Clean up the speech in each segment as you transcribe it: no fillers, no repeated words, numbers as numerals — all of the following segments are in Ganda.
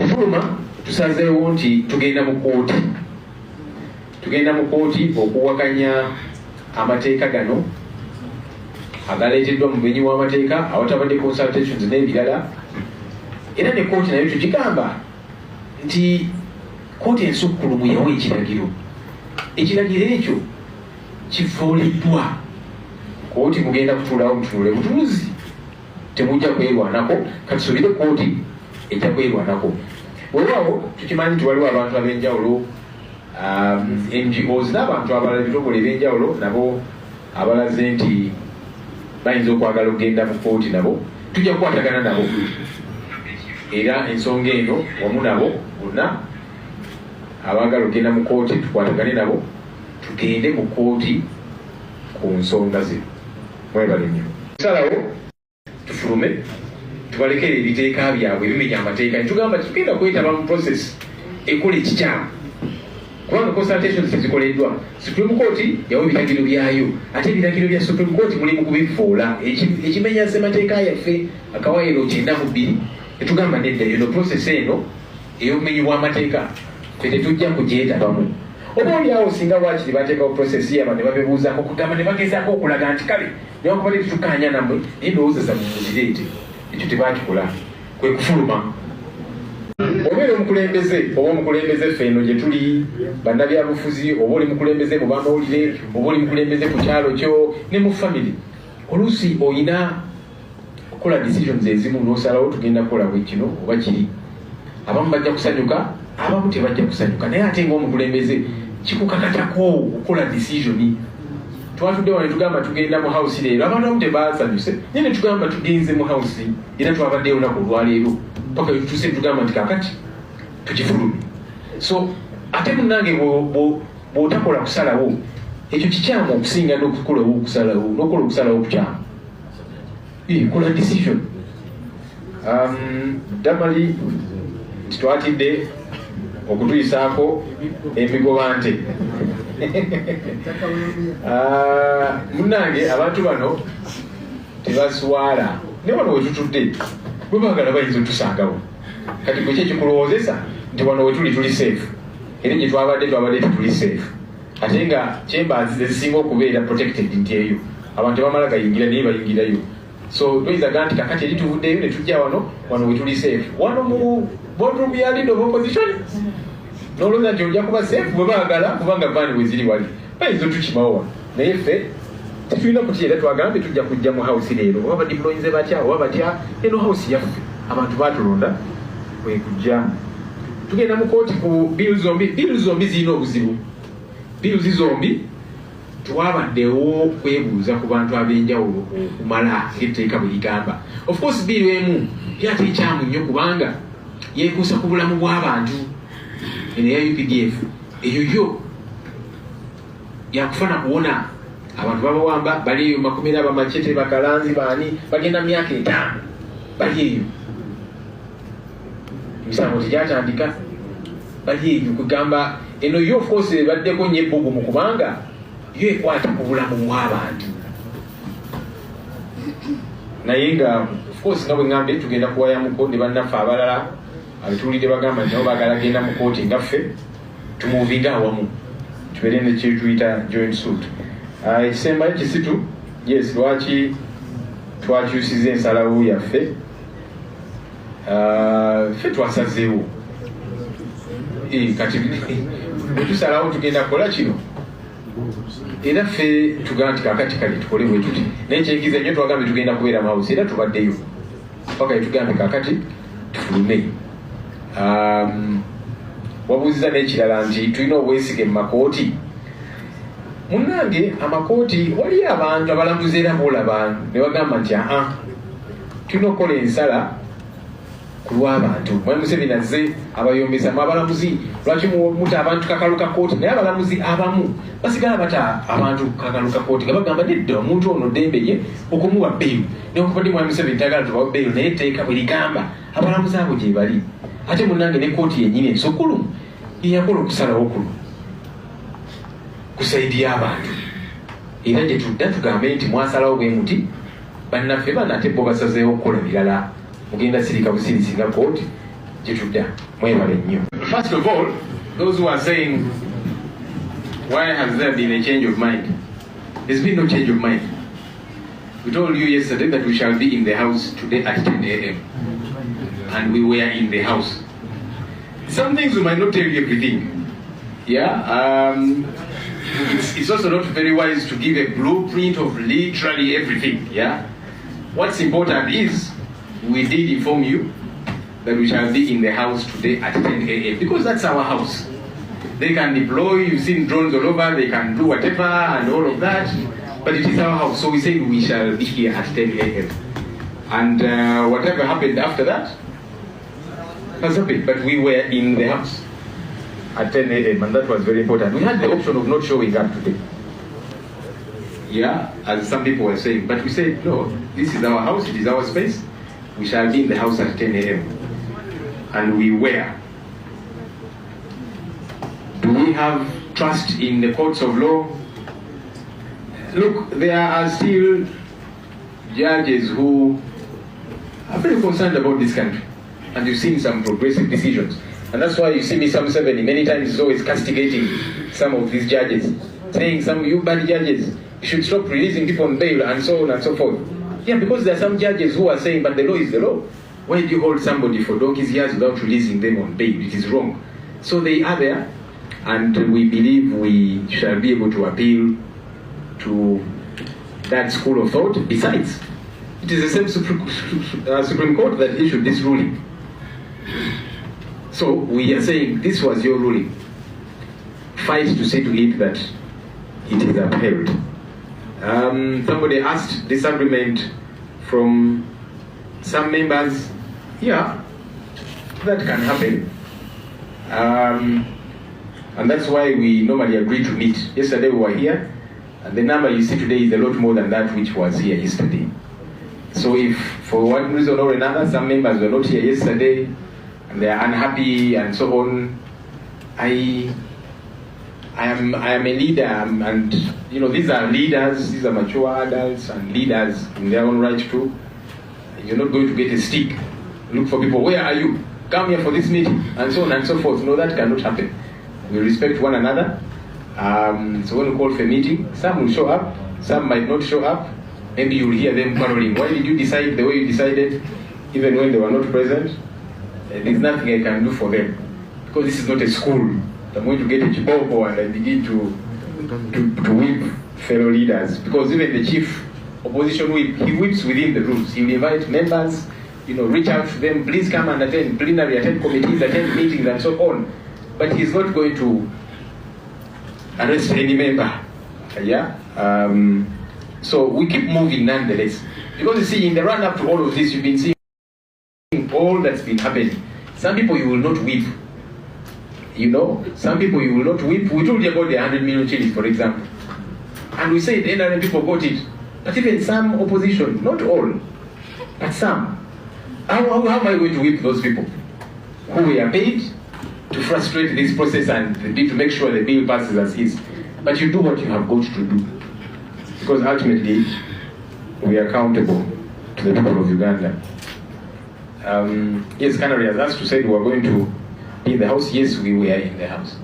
okufuluma tusazeewo nti tugenda mu kooti okuwakanya amateeka gano agaleeteddwa mu bumenyi bw'amateeka awatabadde consultations n'ebirala, era ne kooti nayo tugigamba nti kooti ensukkulumu yawa ekiragiro ekyo kifuuliddwa. Kooti mugenda kutuulawo mutunule butuuzi, temujja kwerwanako, katusuubire kooti ejja kwerwanako. Weewaawo tukimanyi nti waliwo abantu ab'enjawulo, NGOs n'abantu abalala ebitongole eb'enjawulo nabo abalaze nti bayinza okwagala okugenda mu kooti, nabo tujja kukwatagana nabo, era ensonga eno wamu nabo bonna abaagala okugenda mu kooti tukwatagane nabo, tugende mu kooti ku nsonga zino. Mwebale nnyo. Tusalawo tufulume tubalekere ebiteeka byabwe ebimenya amateeka, netugamba tugenda kwetaba mu process ekola ekikyamu, kubanga consultations tezikoleddwa. Supreme Court yawa ebiragiro byayo, ate ebiragiro bya Supreme Court mulimu kubifuula ekimenya ssemateeka yaffe akawaayiro 92. Netugamba nedda eno process eno ey'obumenyi bw'amateeka ffe tetujja kugyetabamu. Oba oliawo singa waakiri bateekawo process yaba ne babebuuzaako kugamba ne bagezaako okulaga nti kale newankubadde tetukkaanya nammwe naye ndowooza zammwe mukireete, ekyo tebakikola, kwe kufuluma. Obeera omukulembeze oba omukulembeze ffe eno gye tuli bannabyabufuzi, oba oli mukulembeze mu bamawulire, oba oli mukulembeze ku kyalo kyo ne mu family, oluusi oyina okukola decisions ezimu n'osalawo tugenda kukola bwe kino oba kiri. Abamu bajja kusanyuka, abamu tebajja kusanyuka, naye ate ng'omukulembeze kikukakatako okukola decision. Twatudde wano tugamba tugenda mu house leero, abantu abamu tebaasanyuse, naye ne tugamba tugenze mu house era twabadde olunaku olwaleero paka tutuuse tugamba nti kakati tukifulume. So ate munnange bw'otakola kusalawo, ekyo kikyamu okusinga n'okukola okusalawo okukyamu. Kola decision. Damali titwatidde okutuyisaako emigobante. Munnange abantu bano tebaswala, ne wano wetutudde bwe baagala bayinza otusangawo. Kati gwe kyekikulowoozesa nti wano wetuli safe, era gye twabadde tuli safe, ate nga chambers ezisinga okubeera protected nti eyo abantu bamala gayingira naye bayingirayo. So toyizaga nti kakati eri tuvuddeyo ne tujja wano wetuli safe, wano mu boardroom ya leader of opposition nolowooza nti ojja kuba safe bwe baagala, kubanga vaani weziri wali bayinza otukimawo. Naye ffe tetulina kutya, era twagambe tujja kujja mu house leero, oba badiployinze batya oba batya, eno house yaffe abantu batulonda kwekujja. Tugenda mu kooti ku bill zombi zirina obuzibu. Bills zombi twabaddewo kwebuuza ku bantu ab'enjawulo okumala ng'etteeka bwe ligamba. Of course bill emu yate ekyamu nnyo kubanga yeekuusa ku bulamu bw'abantu. Eno eya UPDF eyo yo yakufana kuwona abantu babawamba bali eyo makomera bamachete bakalanzi baani bagenda myaka 5 bali eyo, emisango tegyatandika, bali eyo kugamba eno yo of course baddeko nnyo ebbugumu kubanga yo ekwata ku bulamu bw'abantu. Naye nga of course nga bwe ngambe tugenda kuwayamuko ne bannaffe abalala abatuulidde bagamba nti nabo baagala genda mu kooti nga ffe tumuvinga awamu tubeere ne kyetuyita joint suit. Ekisembayo kisitu, yes, lwaki twakyusiza ensalawo yaffe, ffe twasazeewo kati bwetusalawo tugenda kukola kino, era ffe tugamba nti kakati kale tukole bwe tuti, naye kyenkiza nnyo twagambe tugenda kubeera mu house era tubaddeyo paka yetugambe kakati tufulume. Wabuuziza n'ekirala nti tulina obwesige mu makooti. Munnange amakooti waliyo abantu abalamuzi era boolaba ne bagamba nti tulina okukola ensala ku lw'abantu. Mwami Museveni azze abayombesa mu abalamuzi, lwaki muta abantu kakaluka kooti, naye abalamuzi abamu basigala bata abantu kakaluka kooti nga bagamba nedda omuntu ono ddembe lye okumuwa bbeeru, newankubadde Mwami Museveni tagala tubawe bbeeru, naye etteeka bwe ligamba abalamuzi abo gye bali. Ate munnange ne kooti yennyini ensukulumu yakola okusalawo kuno ku saidi y'abantu, era gye tudda tugambe nti mwasalawo bwe muti, bannaffe bano ate bo basazeewo okukola birala, mugenda sirika busirisi nga kooti Tetudda. First of all, those who are saying, why has there been a change of mind? There's been no change of mind. We told you yesterday that we shall be in the house today at 10 a.m. And we were in the house. Some things we might not tell you everything. Yeah? It's also not very wise to give a blueprint of literally everything. Yeah? What's important is we did inform you that we shall be in the house today at 10 a.m. because that's our house. They can deploy, you've seen drones all over, they can do whatever and all of that, but it is our house. So we said we shall be here at 10 a.m. And whatever happened after that has happened, but we were in the house at 10 a.m. and that was very important. We had the option of not showing up today. Yeah, as some people were saying, but we said, no, this is our house, it is our space. We shall be in the house at 10 a.m. And we were. Do we have trust in the courts of law? Look, there are still judges who are very concerned about this country. And you've seen some progressive decisions. And that's why you see me, Psalm 70, many times is always castigating some of these judges, saying some of you bad judges, you should stop releasing people on bail and so on and so forth. Yeah, because there are some judges who are saying, but the law is the law. Why do you hold somebody for donkey's years without releasing them on bail? It is wrong. So they are there, and we believe we shall be able to appeal to that school of thought. Besides, it is the same Supreme Court that issued this ruling. So we are saying, this was your ruling. Fight to see to it that it is upheld. Somebody asked disagreement from some members. Yeah, that can happen. And that's why we normally agree to meet. Yesterday we were here, and the number you see today is a lot more than that which was here yesterday. So if for one reason or another some members were not here yesterday, and they are unhappy and so on, I am a leader, and you know, these are leaders, these are mature adults and leaders in their own right too. You're not going to get a stick, look for people, where are you? Come here for this meeting, and so on and so forth. No, that cannot happen. We respect one another. So when we call for a meeting, some will show up, some might not show up. Maybe you'll hear them quarreling. Why did you decide the way you decided, even when they were not present? There's nothing I can do for them, because this is not a school. I'm going to get a chiboko and I begin to whip fellow leaders, because even the chief opposition whip, he whips within the rules. He will invite members, you know, reach out to them, please come and attend plenary, attend committees, attend meetings and so on. But he's not going to arrest any member. Yeah? So we keep moving nonetheless. Because you see, in the run up to all of this, you've been seeing all that's been happening. Some people you will not whip. You know, some people you will not whip. We told you about the 100 million shillings, for example. And we said NRM people got it. But even some opposition, not all, but some. How am I going to whip those people who were paid to frustrate this process and to make sure the bill passes as is? But you do what you have got to do. Because ultimately, we are accountable to the people of Uganda. Yes, Canary has asked to say we were going to be in the house. Yes, we were in the house.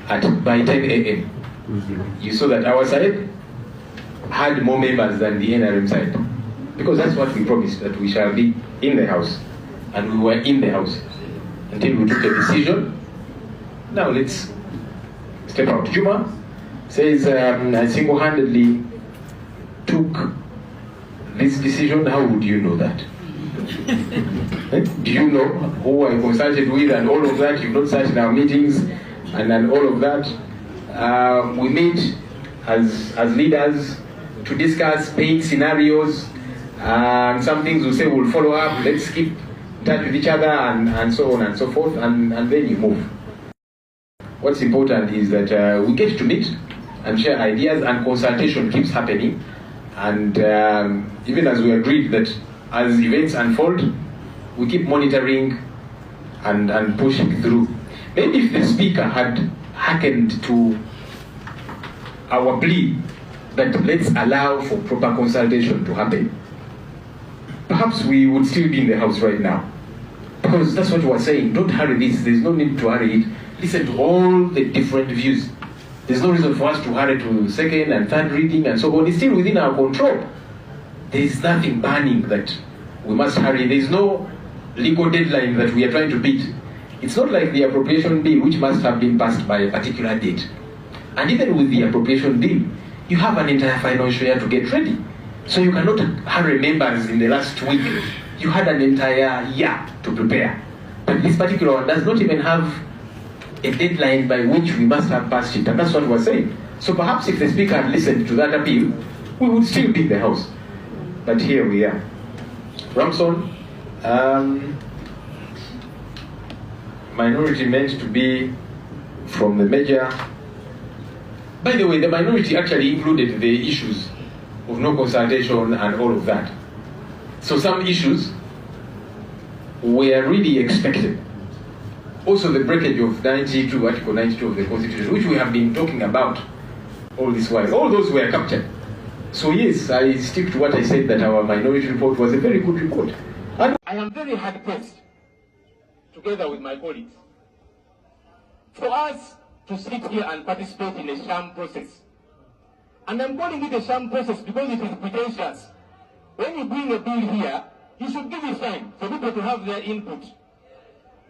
By 10 a.m. You saw that our side had more members than the NRM side. Because that's what we promised, that we shall be in the house. And we were in the house until we took a decision. Now let's step out. Juma says, I single-handedly took this decision. How would you know that? Do you know who I consulted with and all of that? You've not sat in our meetings and all of that. We meet as leaders to discuss, paint scenarios. Some things we say we'll follow up. Let's keep in touch with each other and so on and so forth. And then you move. What's important is that we get to meet and share ideas, and consultation keeps happening. And even as we agreed that as events unfold, we keep monitoring and pushing through. Maybe if the speaker had hearkened to our plea that let's allow for proper consultation to happen, perhaps we would still be in the house right now. Because that's what we're saying. Don't hurry this. There's no need to hurry it. Listen to all the different views. There's no reason for us to hurry to second and third reading and so on. It's still within our control. There is nothing burning that we must hurry. There is no legal deadline that we are trying to beat. It's not like the appropriation bill, which must have been passed by a particular date. And even with the appropriation bill, you have an entire financial year to get ready. So you cannot hurry members in the last week. You had an entire year to prepare. But this particular one does not even have a deadline by which we must have passed it. And that's what we're saying. So perhaps if the Speaker had listened to that appeal, we would still be in the House. But here we are. Ramson, minority meant to be from the major. By the way, the minority actually included the issues of no consultation and all of that. So some issues were really expected. Also the breakage of Article 92 of the Constitution, which we have been talking about all this while. All those were captured. So yes, I stick to what I said, that our minority report was a very good report. And I am very hard-pressed, together with my colleagues, for us to sit here and participate in a sham process. And I'm calling it a sham process because it is pretentious. When you bring a bill here, you should give it time for people to have their input.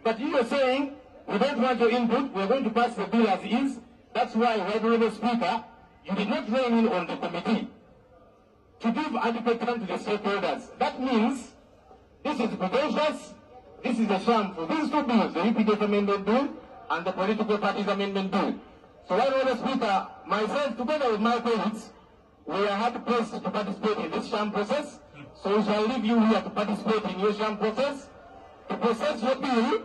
But you are saying, we don't want your input, we're going to pass the bill as is. That's why, Honorable Speaker, you did not rein in on the committee to give adequate time to the stakeholders. That means this is pretentious, this is a sham for these two bills, the EPDF Amendment Bill and the Political Parties Amendment Bill. So, Honorable Speaker, myself, together with my colleagues, we are hard-pressed to participate in this sham process. So we shall leave you here to participate in your sham process, to process your bill,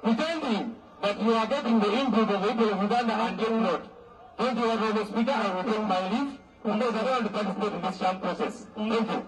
pretending that you are getting the input of the people of Uganda and you're not. Thank you, Honorable Speaker. I will take my leave because I don't want to participate in this sham process. Thank you.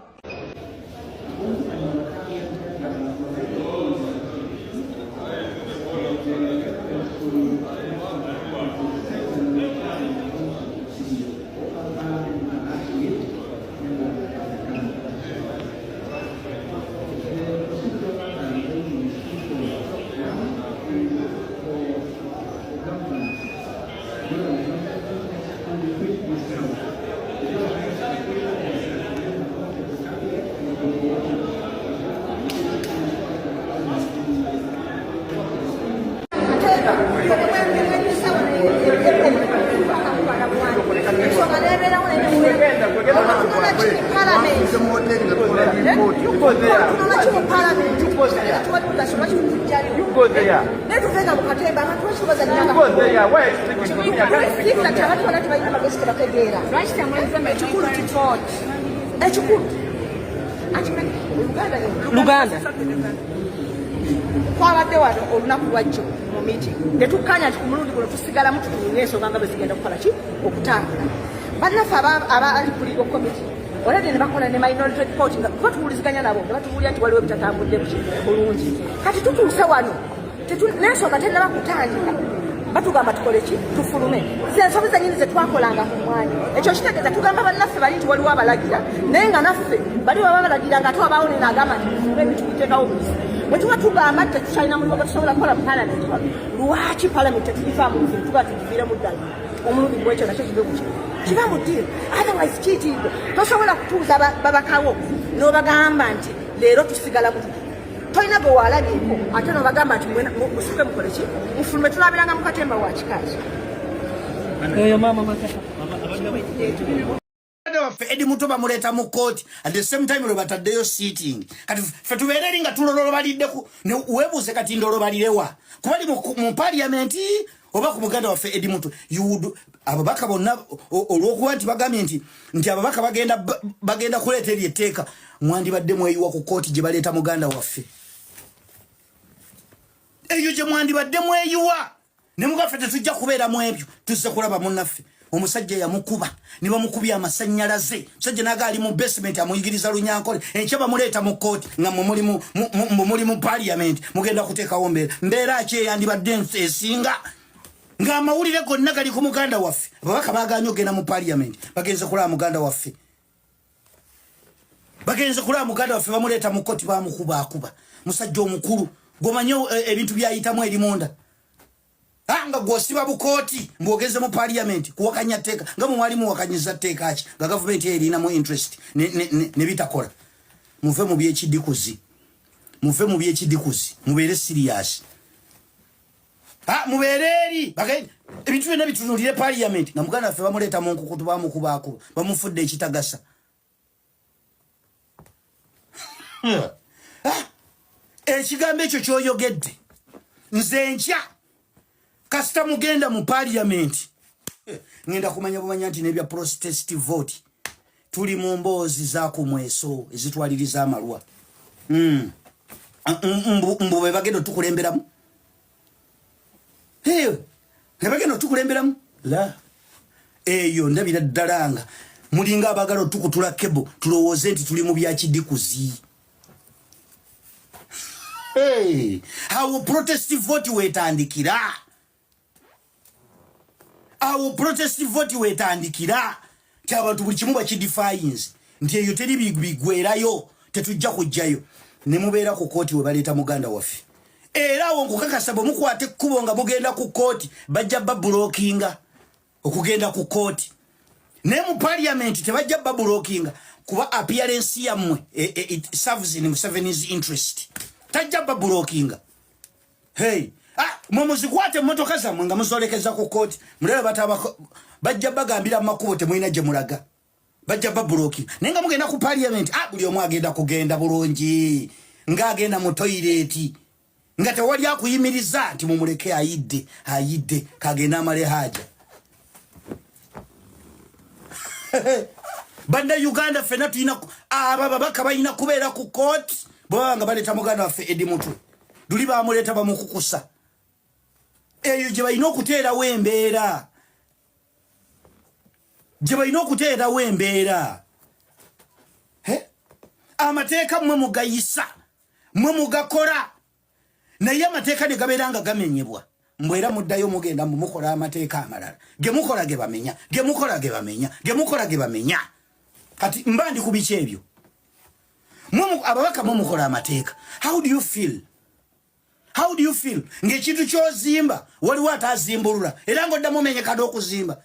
Luganda kwabadde wano olunaku lwajjo mu meeting netukkaanya nti ku mulundi guno tusigalamu tutunula ensonga bwe zigenda kukola ki okutambula bannaffe abali ku legal committee olabye ne bakola ne minority report nga kuba tuwuliziganya nabo ne batubuulira nti waliwo ebitatambudde bulungi kati tutuuse wano n'ensonga tennaba kutandika batugamba tukole ki tufulume zensobi zenyini zetwakolanga ku mwanya ekyo kitegeeza tugamba bannaffe bali nti waliwo abalagira naye nga naffe bali baba balagira nga twabaawo neno agamba nti tufulume ebintu biteekawo buzi bwe tuba tugamba nti tetukyalina mulimu gwe tusobola kukola mu palamenti lwaki palamenti tetugifaamu nziri tuba tugiviiremu ddala omulundi gwekyo nakyo kive ku kiba mu ddiiro otherwise kiitiibwe tosobola kutuuza babakawo n'obagamba nti leero tusigala buti tolina gwe walabyeko ate n'obagamba nti musuke mukole ki mufulume tulabiranga mu katemba wa kikazi eyo maama makata waffe Edi Muto bamuleta mu court at the same time bataddeyo sitting kati ffe tubeereri nga tulolo baliddeku ne weebuuze kati ndolo balirewa kubali mu parliament oba ku muganda waffe Edi Muto ababaka bonna olw'okuba nti bagambye nti ababaka bagenda kuleeta eryetteeka mwandibadde mweyiwa ku court gye baleeta muganda waffe eyo gye mwandibadde mweyiwa ne mugaffe tetujja kubeera mu ebyo tuzze kulaba munnaffe omusajja yamukuba ne bamukubya amasannyalaze musajja naga ali mu basement amuyigiriza lunyankole enkya bamuleeta mu court nga muli mu parliament mugenda kuteekawo mbeera ki eyandibadde esinga ng'amawulire gonna gali ku muganda waffe ababaka baaganye ogenda mu parliament bagenze kulaba muganda waffe bamuleeta mu court bamukuba musajja omukulu gomanyo ebintu byayitamu eri munda nga gwosiba bukoti mbogeze mu parliament kuwakanya teka nga mu mwalimu wakanyiza teka ki nga government erina mu interest ne bitakola muve mu byekidikuzi mubere serious mubereri bagay ebintu byonna bitunulire parliament nga muganda ffe bamuleta mu nkukutu bamukubako bamufudde ekitagasa ekigambo ekyo kyoyogedde nze nkya kasita mugenda mu parliament ngenda kumanya bumanya nti nebya protest vote tuli mu mboozi za kumweso ezitwaliriza amalwa mbu bebagenda tukulemberamu bebagenda tukulemberamu la eyo ndabira ddalanga mulinga abagala tukutula kebo tulowooze nti tuli mu byakidikuzi awo protest vote wetandikira ti abantu buli kimu bakidefines nti eyo teri bigwerayo tetujja kujjayo ne mubeera ku kooti we baleeta muganda waffe era awo nkukakasa bwe mukwata ekkubo nga mugenda ku kooti bajja babulokinga okugenda ku kooti naye mu parliament tebajja babulokinga kuba appearance yammwe it serves in Museveni's interest tajja babulokinga mumuzikwate emmotoka zammwe nga muzolekeza ku kooti mulebe bajja bagambira makubo temulina gye mulaga bajja babulokinga naye nga mugenda ku parliament buli omu agenda kugenda bulungi ng'agenda mu toilet nga tewali akuyimiriza nti mumuleke ayidde kagenda amale haja banda Uganda fena tuyina ababaka bayina kubeera ku kooti bwaba nga baleeta muganda waffe Edi Mutwe duli bamuleeta bamukukusa eyo gye balina okuteerawo embeera amateeka mmwe mugayisa mmwe mugakola naye amateeka ne gabeera nga gamenyebwa mbwera muddayo mugenda mukola amateeka amalala gemukola ge bamenya kati mba ndi ku biki ebyo ababaka mukola amateeka how do you feel ng'ekintu kyozimba waliwo atazimbulula era ng'oddamu omenyekadde okuzimba